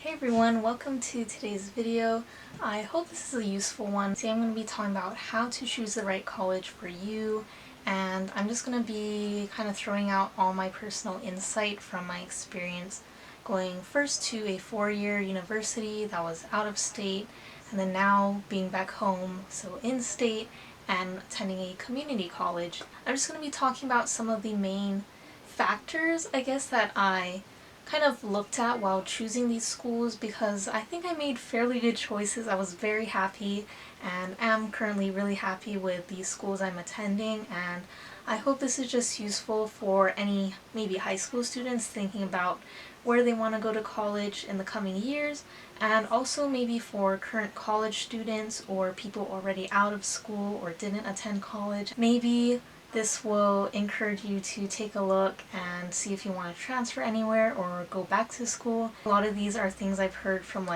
Hey everyone, welcome to today's video. I hope this is a useful one. Today I'm going to be talking about how to choose the right college for you, and I'm just going to be kind of throwing out all my personal insight from my experience going first to a four-year university that was out of state, and then now being back home, so in state, and attending a community college. I'm just going to be talking about some of the main factors, I guess, that I kind of looked at while choosing these schools because I think I made fairly good choices. I was very happy and am currently really happy with these schools I'm attending, and I hope this is just useful for any maybe high school students thinking about where they want to go to college in the coming years, and also maybe for current college students or people already out of school or didn't attend college. Maybe this will encourage you to take a look and see if you want to transfer anywhere or go back to school. A lot of these are things I've heard from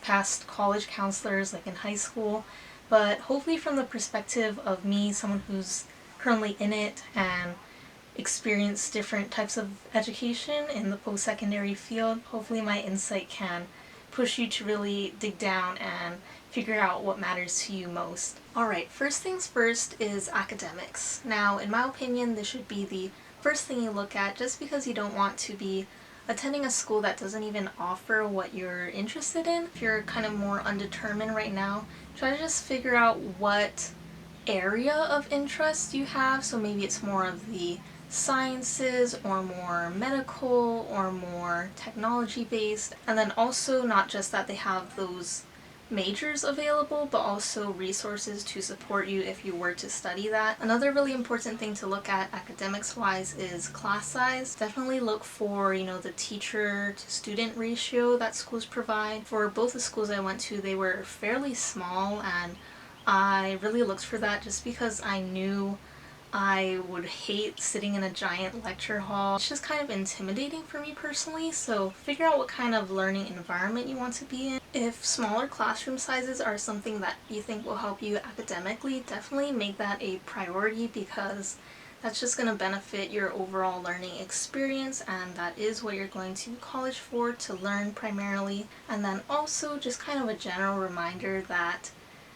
past college counselors in high school, but hopefully from the perspective of me, someone who's currently in it and experienced different types of education in the post-secondary field, hopefully my insight can push you to really dig down and figure out what matters to you most. Alright, first things first is academics. Now, in my opinion, this should be the first thing you look at, just because you don't want to be attending a school that doesn't even offer what you're interested in. If you're kind of more undetermined right now, try to just figure out what area of interest you have. So maybe it's more of the sciences or more medical or more technology based, and then also not just that they have those majors available, but also resources to support you if you were to study that. Another really important thing to look at academics wise is class size. Definitely look for, the teacher to student ratio that schools provide. For both the schools I went to, they were fairly small, and I really looked for that just because I knew I would hate sitting in a giant lecture hall. It's just kind of intimidating for me personally, so figure out what kind of learning environment you want to be in. If smaller classroom sizes are something that you think will help you academically, definitely make that a priority, because that's just going to benefit your overall learning experience, and that is what you're going to college for, to learn primarily. And then also just kind of a general reminder that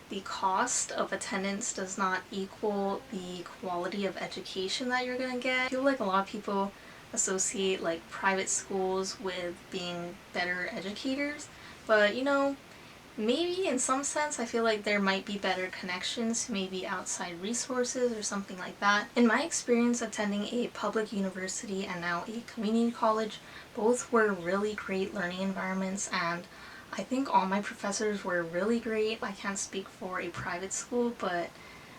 the cost of attendance does not equal the quality of education that you're gonna get. I feel like a lot of people associate private schools with being better educators, but maybe in some sense I feel like there might be better connections to maybe outside resources or something like that. In my experience attending a public university and now a community college, both were really great learning environments, and I think all my professors were really great. I can't speak for a private school, but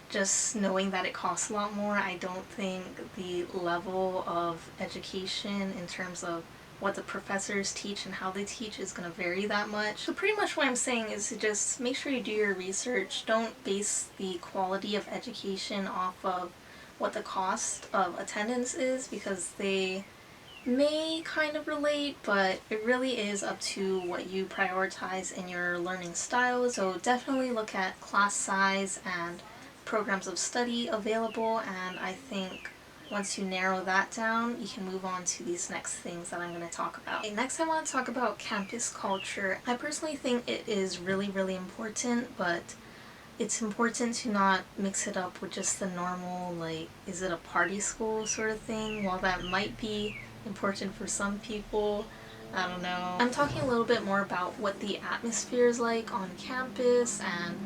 just knowing that it costs a lot more, I don't think the level of education in terms of what the professors teach and how they teach is going to vary that much. So pretty much what I'm saying is to just make sure you do your research. Don't base the quality of education off of what the cost of attendance is, because they may kind of relate, but it really is up to what you prioritize in your learning style. So definitely look at class size and programs of study available, and I think once you narrow that down, you can move on to these next things that I'm going to talk about. Okay, next I want to talk about campus culture. I personally think it is really, really important, but it's important to not mix it up with just the normal, is it a party school sort of thing? While that might be important for some people, I don't know. I'm talking a little bit more about what the atmosphere is like on campus and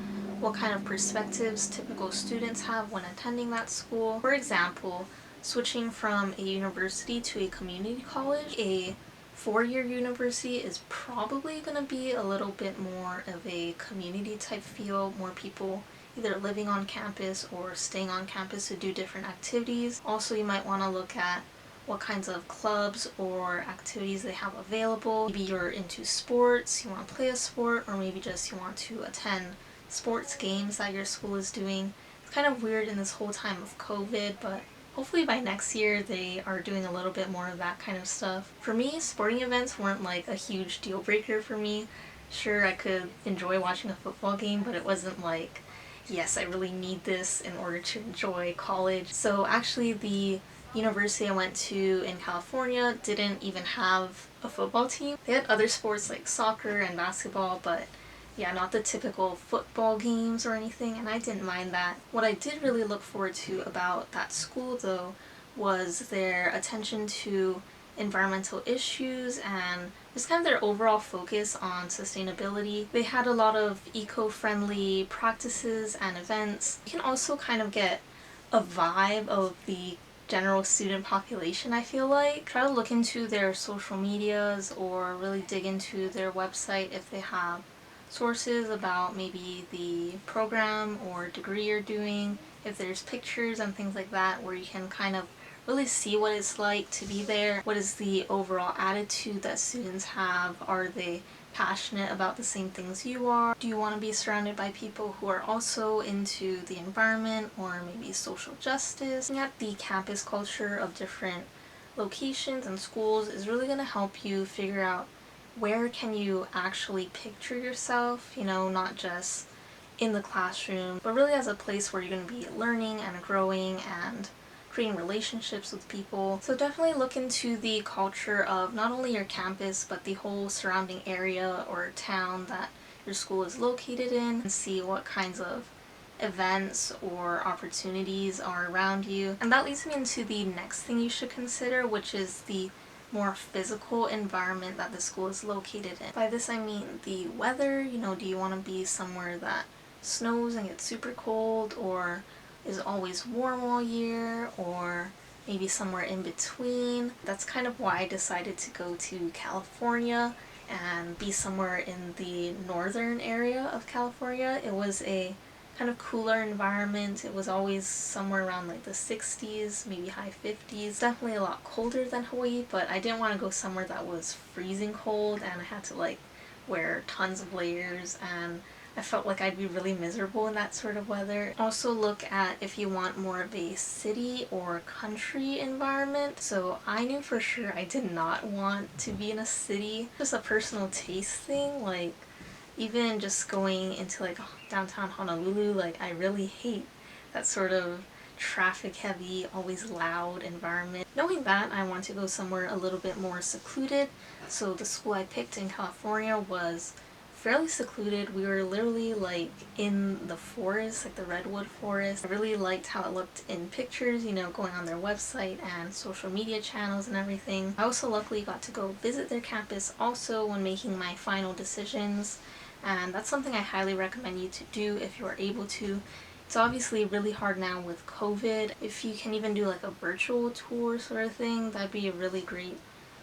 what kind of perspectives typical students have when attending that school. For example, switching from a university to a community college, a four-year university is probably going to be a little bit more of a community type feel, more people either living on campus or staying on campus to do different activities. Also, you might want to look at what kinds of clubs or activities they have available. Maybe you're into sports, you want to play a sport, or maybe just you want to attend sports games that your school is doing. It's kind of weird in this whole time of COVID, but hopefully by next year they are doing a little bit more of that kind of stuff. For me, sporting events weren't a huge deal breaker for me. Sure, I could enjoy watching a football game, but it wasn't yes, I really need this in order to enjoy college. So actually the university I went to in California didn't even have a football team. They had other sports like soccer and basketball, but yeah, not the typical football games or anything, and I didn't mind that. What I did really look forward to about that school though was their attention to environmental issues and just kind of their overall focus on sustainability. They had a lot of eco-friendly practices and events. You can also kind of get a vibe of the general student population, I feel like. Try to look into their social medias or really dig into their website if they have sources about maybe the program or degree you're doing, if there's pictures and things like that where you can kind of really see what it's like to be there. What is the overall attitude that students have? Are they passionate about the same things you are? Do you want to be surrounded by people who are also into the environment or maybe social justice? Looking at the campus culture of different locations and schools is really going to help you figure out where can you actually picture yourself, you know, not just in the classroom, but really as a place where you're going to be learning and growing and creating relationships with people. So definitely look into the culture of not only your campus, but the whole surrounding area or town that your school is located in, and see what kinds of events or opportunities are around you. And that leads me into the next thing you should consider, which is the more physical environment that the school is located in. By this I mean the weather. You know, do you want to be somewhere that snows and gets super cold, or is always warm all year, or maybe somewhere in between? That's kind of why I decided to go to California and be somewhere in the northern area of California. It was a kind of cooler environment. It was always somewhere around like the 60s, maybe high 50s. Definitely a lot colder than Hawaii, but I didn't want to go somewhere that was freezing cold and I had to like wear tons of layers, and I felt like I'd be really miserable in that sort of weather. Also look at if you want more of a city or country environment. So I knew for sure I did not want to be in a city. Just a personal taste thing, like even just going into like downtown Honolulu, like I really hate that sort of traffic heavy, always loud environment. Knowing that, I want to go somewhere a little bit more secluded. So the school I picked in California was fairly secluded. We were literally like in the forest, like the redwood forest. I really liked how it looked in pictures, you know, going on their website and social media channels and everything. I also luckily got to go visit their campus also when making my final decisions, and that's something I highly recommend you to do if you are able to. It's obviously really hard now with COVID. If you can even do like a virtual tour sort of thing, that'd be a really great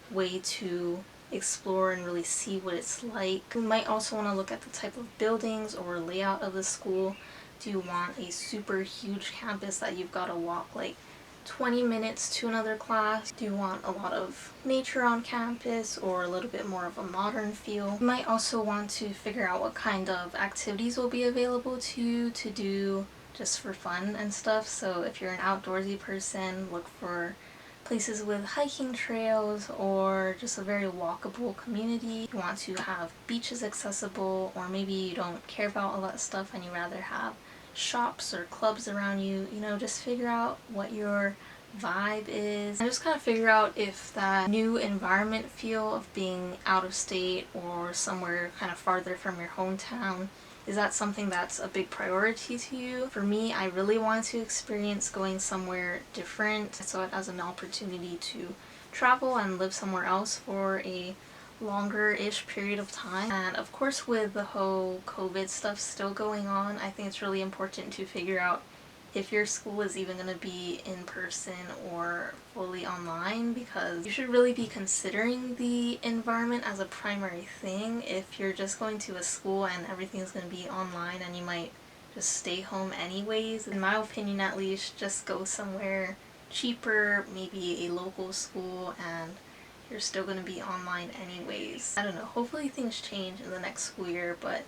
way to explore and really see what it's like. You might also want to look at the type of buildings or layout of the school. Do you want a super huge campus that you've got to walk like 20 minutes to another class? Do you want a lot of nature on campus or a little bit more of a modern feel? You might also want to figure out what kind of activities will be available to you to do just for fun and stuff. So if you're an outdoorsy person, look for places with hiking trails or just a very walkable community. If you want to have beaches accessible, or maybe you don't care about all that stuff and you rather have shops or clubs around you, you know, just figure out what your vibe is and just kind of figure out if that new environment feel of being out of state or somewhere kind of farther from your hometown, is that something that's a big priority to you? For me, I really want to experience going somewhere different. I saw it as an opportunity to travel and live somewhere else for a longer-ish period of time. And of course, with the whole COVID stuff still going on, I think it's really important to figure out if your school is even going to be in person or fully online, because you should really be considering the environment as a primary thing. If you're just going to a school and everything's going to be online and you might just stay home anyways, in my opinion at least, just go somewhere cheaper, maybe a local school, and you're still going to be online anyways. I don't know, hopefully things change in the next school year, but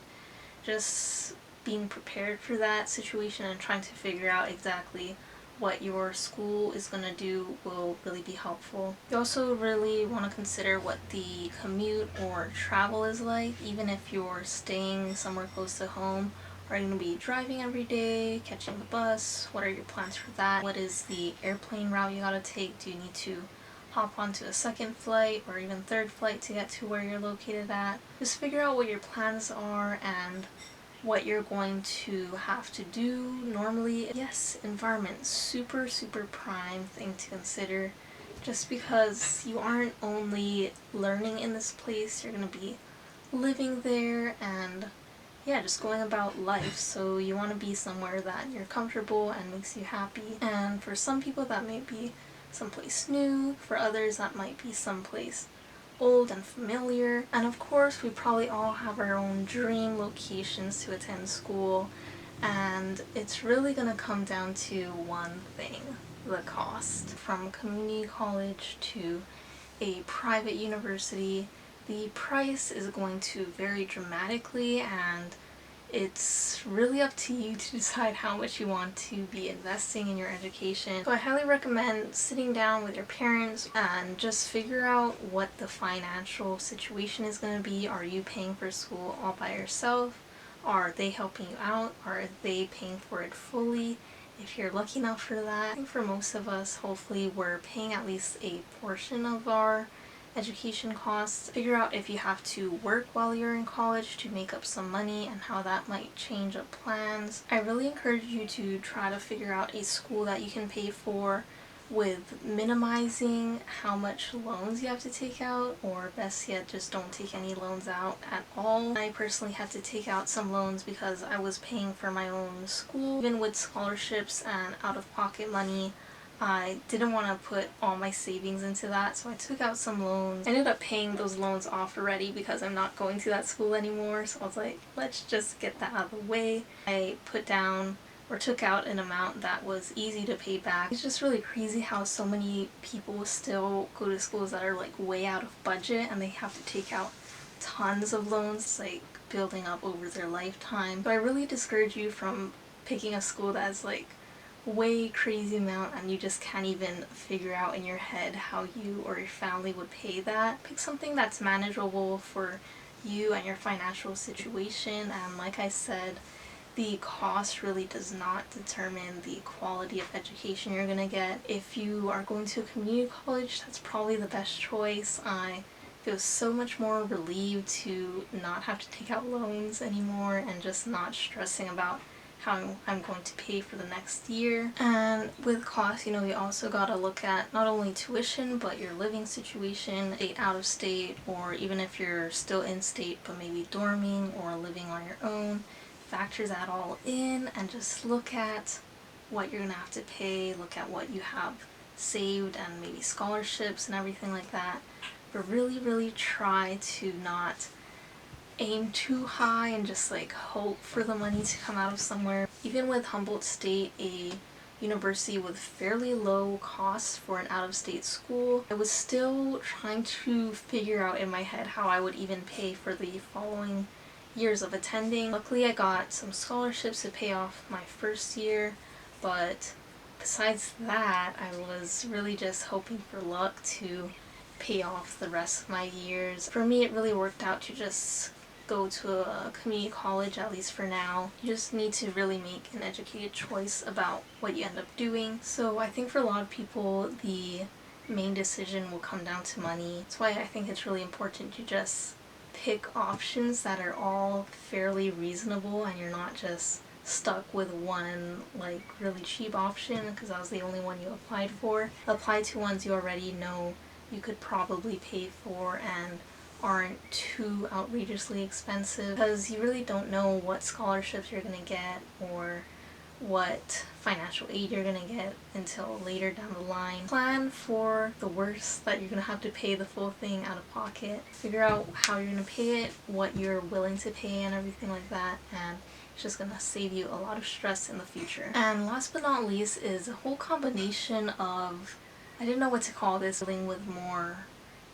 just being prepared for that situation and trying to figure out exactly what your school is going to do will really be helpful. You also really want to consider what the commute or travel is like. Even if you're staying somewhere close to home, are you going to be driving every day, catching the bus? What are your plans for that? What is the airplane route you gotta take? Do you need to hop onto a second flight or even third flight to get to where you're located at. Just figure out what your plans are and what you're going to have to do normally. Yes, environment, super prime thing to consider, just because you aren't only learning in this place, you're going to be living there and yeah, just going about life. So you want to be somewhere that you're comfortable and makes you happy. And for some people that may be someplace new, for others that might be someplace old and familiar. And of course, we probably all have our own dream locations to attend school, and it's really gonna come down to one thing: the cost. From community college to a private university, the price is going to vary dramatically, and it's really up to you to decide how much you want to be investing in your education. So I highly recommend sitting down with your parents and just figure out what the financial situation is going to be. Are you paying for school all by yourself? Are they helping you out? Are they paying for it fully? If you're lucky enough for that. I think for most of us, hopefully we're paying at least a portion of our education costs. Figure out if you have to work while you're in college to make up some money and how that might change up plans. I really encourage you to try to figure out a school that you can pay for with minimizing how much loans you have to take out, or best yet, just don't take any loans out at all. I personally had to take out some loans because I was paying for my own school. Even with scholarships and out-of-pocket money, I didn't want to put all my savings into that, so I took out some loans. I ended up paying those loans off already because I'm not going to that school anymore, so I was like, let's just get that out of the way. I put down or took out an amount that was easy to pay back. It's just really crazy how so many people still go to schools that are like way out of budget and they have to take out tons of loans, like building up over their lifetime. So I really discourage you from picking a school that's like way crazy amount and you just can't even figure out in your head how you or your family would pay that. Pick something that's manageable for you and your financial situation, and like I said, the cost really does not determine the quality of education you're gonna get. If you are going to a community college, that's probably the best choice. I feel so much more relieved to not have to take out loans anymore and just not stressing about how I'm going to pay for the next year. And with cost, you know, you also gotta look at not only tuition, but your living situation, state, out of state, or even if you're still in state but maybe dorming or living on your own. Factor that all in and just look at what you're gonna have to pay, look at what you have saved and maybe scholarships and everything like that. But really try to not aim too high and just like hope for the money to come out of somewhere. Even with Humboldt State, a university with fairly low costs for an out-of-state school, I was still trying to figure out in my head how I would even pay for the following years of attending. Luckily I got some scholarships to pay off my first year, but besides that I was really just hoping for luck to pay off the rest of my years. For me, it really worked out to just go to a community college, at least for now. You just need to really make an educated choice about what you end up doing. So I think for a lot of people, the main decision will come down to money. That's why I think it's really important to just pick options that are all fairly reasonable and you're not just stuck with one like really cheap option because that was the only one you applied for. Apply to ones you already know you could probably pay for and aren't too outrageously expensive, because you really don't know what scholarships you're gonna get or what financial aid you're gonna get until later down the line. Plan for the worst, that you're gonna have to pay the full thing out of pocket. Figure out how you're gonna pay it, what you're willing to pay and everything like that, and it's just gonna save you a lot of stress in the future. And last but not least is a whole combination of, I didn't know what to call this, dealing with more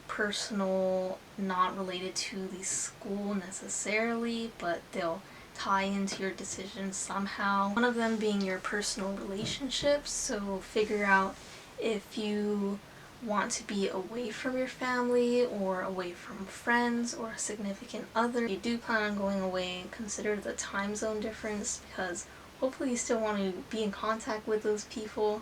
personal, not related to the school necessarily, but they'll tie into your decisions somehow. One of them being your personal relationships, so figure out if you want to be away from your family or away from friends or a significant other. If you do plan on going away, consider the time zone difference, because hopefully you still want to be in contact with those people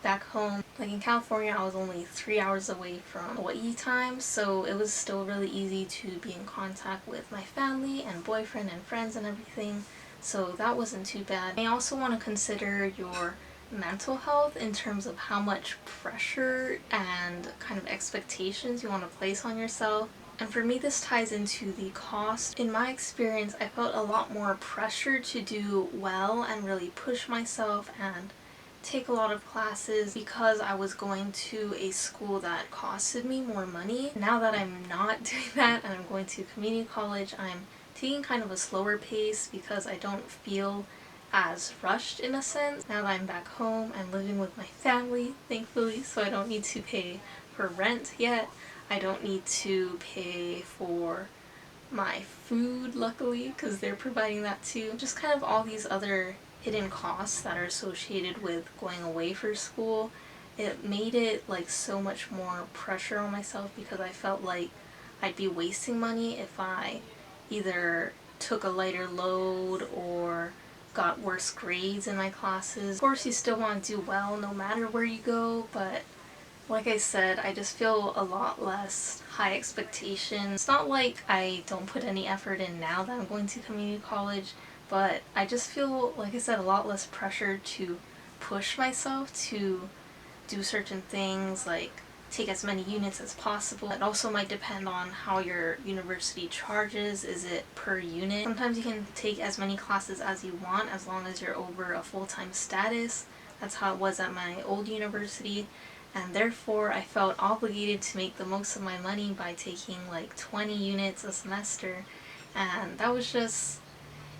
back home. Like in California, I was only 3 hours away from Hawaii time, so it was still really easy to be in contact with my family and boyfriend and friends and everything, so that wasn't too bad. I also want to consider your mental health in terms of how much pressure and kind of expectations you want to place on yourself. And for me, this ties into the cost. In my experience, I felt a lot more pressure to do well and really push myself and take a lot of classes because I was going to a school that costed me more money. Now that I'm not doing that and I'm going to community college, I'm taking kind of a slower pace because I don't feel as rushed in a sense. Now that I'm back home and living with my family, thankfully, so I don't need to pay for rent yet. I don't need to pay for my food, luckily, because they're providing that too. Just kind of all these other hidden costs that are associated with going away for school. It made it like so much more pressure on myself because I felt like I'd be wasting money if I either took a lighter load or got worse grades in my classes. Of course, you still want to do well no matter where you go, but like I said, I just feel a lot less high expectations. It's not like I don't put any effort in now that I'm going to community college, but I just feel, like I said, a lot less pressure to push myself to do certain things, like take as many units as possible. It also might depend on how your university charges. Is it per unit? Sometimes you can take as many classes as you want as long as you're over a full-time status. That's how it was at my old university. And therefore I felt obligated to make the most of my money by taking like 20 units a semester, and that was just,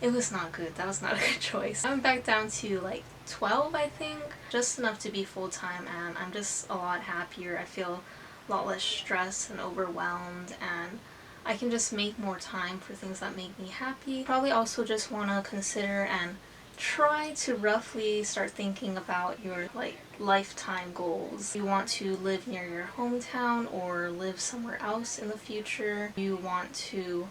it was not good. That was not a good choice. I went back down to like 12, I think, just enough to be full-time, and I'm just a lot happier. I feel a lot less stressed and overwhelmed, and I can just make more time for things that make me happy. Probably also just want to consider and try to roughly start thinking about your like lifetime goals. You want to live near your hometown or live somewhere else in the future. You want to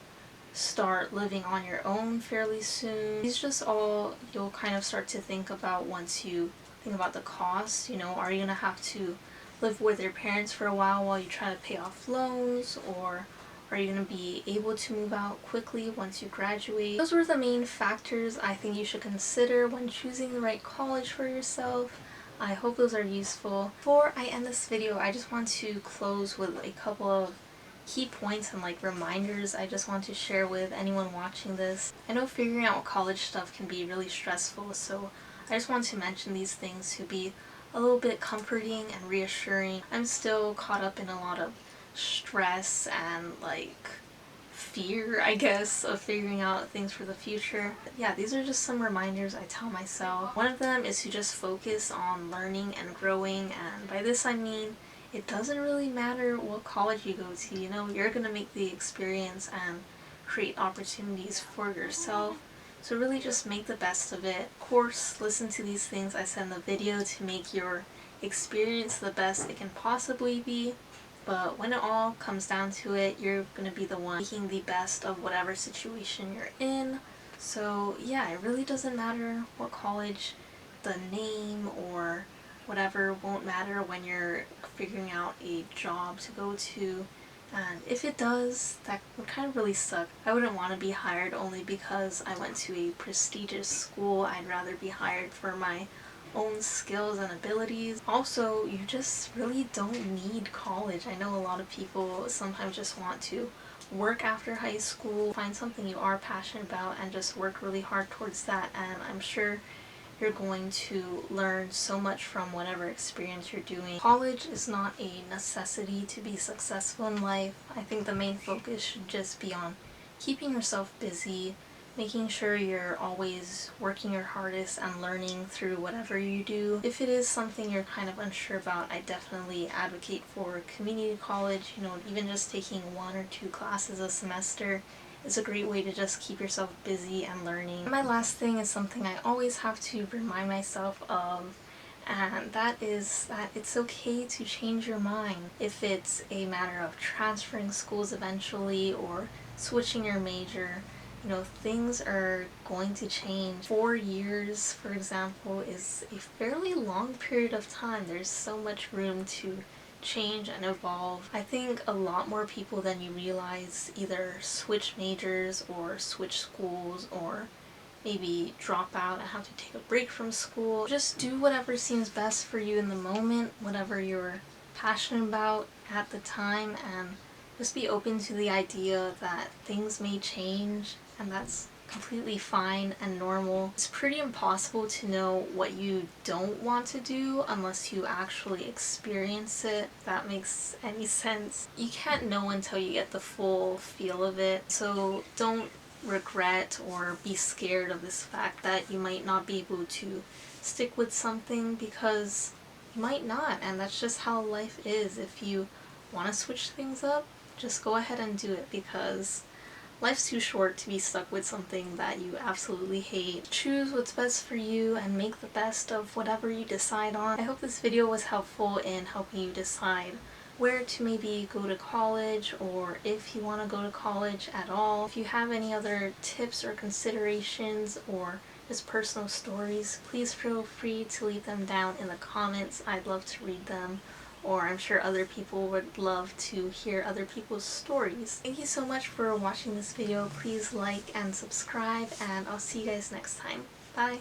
start living on your own fairly soon. These just all you'll kind of start to think about once you think about the cost. You know, are you gonna have to live with your parents for a while you try to pay off loans, or are you going to be able to move out quickly once you graduate? Those were the main factors I think you should consider when choosing the right college for yourself. I hope those are useful. Before I end this video, I just want to close with a couple of key points and like reminders I just want to share with anyone watching this. I know figuring out college stuff can be really stressful, so I just want to mention these things to be a little bit comforting and reassuring. I'm still caught up in a lot of stress and like fear, I guess, of figuring out things for the future. But yeah, these are just some reminders I tell myself. One of them is to just focus on learning and growing, and by this I mean it doesn't really matter what college you go to, you know, you're gonna make the experience and create opportunities for yourself. So really just make the best of it. Of course, listen to these things I said in the video to make your experience the best it can possibly be. But when it all comes down to it, you're going to be the one making the best of whatever situation you're in. So yeah, it really doesn't matter what college, the name or whatever won't matter when you're figuring out a job to go to. And if it does, that would kind of really suck. I wouldn't want to be hired only because I went to a prestigious school. I'd rather be hired for my own skills and abilities. Also, you just really don't need college. I know a lot of people sometimes just want to work after high school, find something you are passionate about and just work really hard towards that, and I'm sure you're going to learn so much from whatever experience you're doing. College is not a necessity to be successful in life. I think the main focus should just be on keeping yourself busy, making sure you're always working your hardest and learning through whatever you do. If it is something you're kind of unsure about, I definitely advocate for community college. You know, even just taking 1 or 2 classes a semester is a great way to just keep yourself busy and learning. And my last thing is something I always have to remind myself of, and that is that it's okay to change your mind. If it's a matter of transferring schools eventually or switching your major, You know, things are going to change. 4 years, for example, is a fairly long period of time. There's so much room to change and evolve. I think a lot more people than you realize either switch majors or switch schools or maybe drop out and have to take a break from school. Just do whatever seems best for you in the moment, whatever you're passionate about at the time, and just be open to the idea that things may change and that's completely fine and normal. It's pretty impossible to know what you don't want to do unless you actually experience it, if that makes any sense. You can't know until you get the full feel of it, so don't regret or be scared of this fact that you might not be able to stick with something, because you might not, and that's just how life is. If you want to switch things up, just go ahead and do it, because life's too short to be stuck with something that you absolutely hate. Choose what's best for you and make the best of whatever you decide on. I hope this video was helpful in helping you decide where to maybe go to college, or if you want to go to college at all. If you have any other tips or considerations or just personal stories, please feel free to leave them down in the comments. I'd love to read them, or I'm sure other people would love to hear other people's stories. Thank you so much for watching this video. Please like and subscribe, and I'll see you guys next time. Bye!